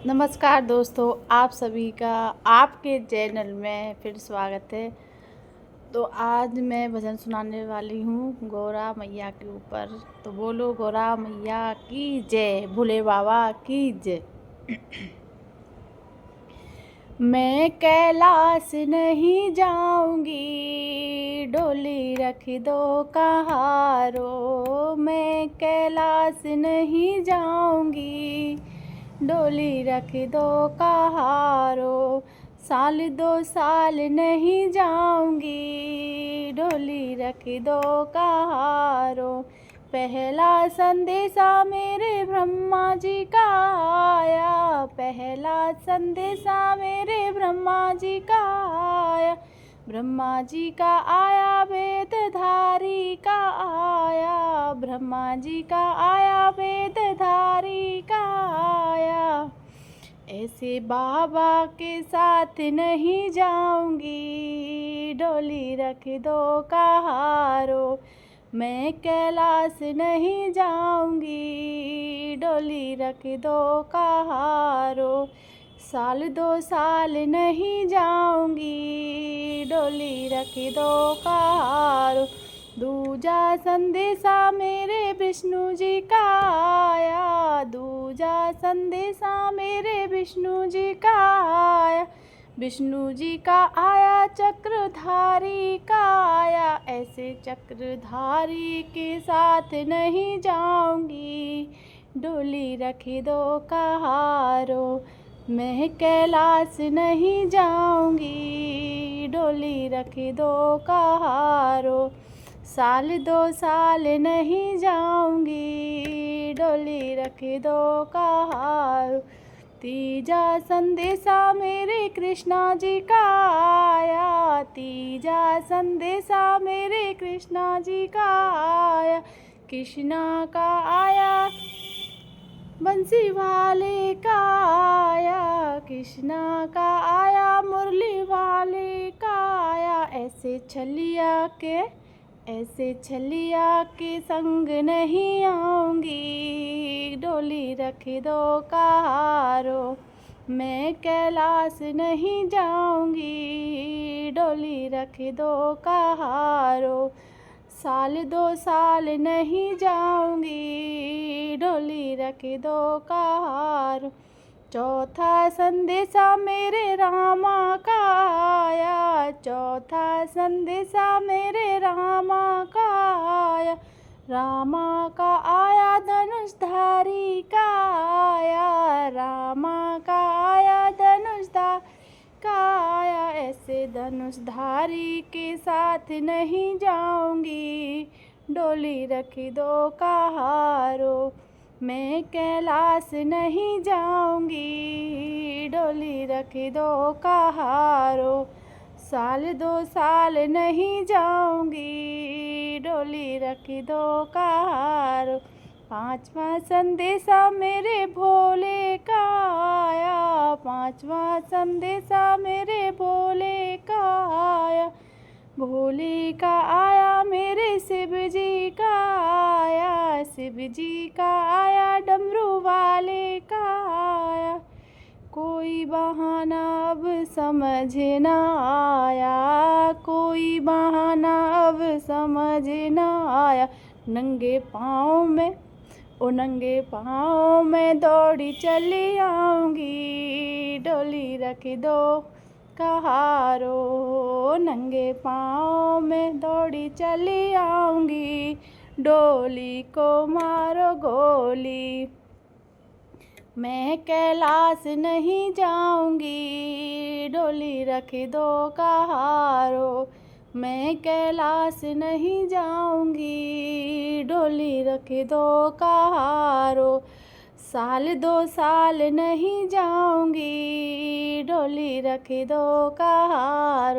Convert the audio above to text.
नमस्कार दोस्तों, आप सभी का आपके चैनल में फिर स्वागत है। तो आज मैं भजन सुनाने वाली हूँ गौरा मैया के ऊपर। तो बोलो गौरा मैया की जय, भोले बाबा की जय। मैं कैलाश नहीं जाऊंगी, डोली रख दो कहारो। मैं कैलाश नहीं जाऊंगी, डोली रख दो कहारो। साल 2 साल नहीं जाऊंगी, डोली रख दो कहारो। पहला संदेशा मेरे ब्रह्मा जी का आया, पहला संदेशा मेरे ब्रह्मा जी का आया। ब्रह्मा जी का आया वेदधारी का आया, ब्रह्मा जी का आया वेदधारी का आया। ऐसे बाबा के साथ नहीं जाऊंगी, डोली रख दो कहारो। मैं कैलाश नहीं जाऊंगी, डोली रख दो कहारो। साल 2 साल नहीं जाऊंगी, डोली रख दो कहारो। दूजा संदेशा मेरे विष्णु जी का आया, दूजा संदेशा मेरे विष्णु जी का आया। विष्णु जी का आया चक्रधारी का आया। ऐसे चक्रधारी के साथ नहीं जाऊंगी, डोली रख दो कहारो। मैं कैलाश नहीं जाऊंगी, डोली रख दो कहारो। साल 2 साल नहीं जाऊंगी, डोली रख दो कहारो। तीजा संदेशा मेरे कृष्णा जी का आया, तीजा संदेशा मेरे कृष्णा जी का आया। कृष्णा का आया बंसी वाले का आया, कृष्णा का आया मुरली वाले का आया। ऐसे छलिया के संग नहीं आऊंगी, डोली रख दो कहारो। मैं कैलाश नहीं जाऊंगी, डोली रख दो कहारो। साल 2 साल नहीं जाऊंगी, डोली रख दो कहारो। चौथा संदेशा मेरे रामा का आया, चौथा संदेशा मेरे रामा का आया। रामा का आया धनुषधारी का आया, रामा का आया धनुषधारी का आया। ऐसे धनुषधारी के साथ नहीं जाऊंगी, डोली रख दो कहारो। मैं कैलाश नहीं जाऊंगी, डोली रख दो कहारो। साल 2 साल नहीं जाऊंगी, डोली रख दो कहारो। पांचवा संदेशा मेरे भोले का आया, पांचवा संदेशा मेरे भोले का आया। भोले का आया मेरे शिव जी का आया, शिव जी का आया डमरू वाले का आया। कोई बहाना अब समझ न आया, कोई बहाना अब समझ न आया। नंगे पाँव में नंगे पाँव में दौड़ी चली आऊंगी, डोली रख दो कहारो। नंगे पाँव में दौड़ी चली आऊंगी, डोली को मारो गोली। मैं कैलाश नहीं जाऊंगी, डोली रख दो कहारो। मैं कैलाश नहीं जाऊंगी, डोली रख दो कहारो। साल 2 साल नहीं जाऊंगी, डोली रख दो कहारो।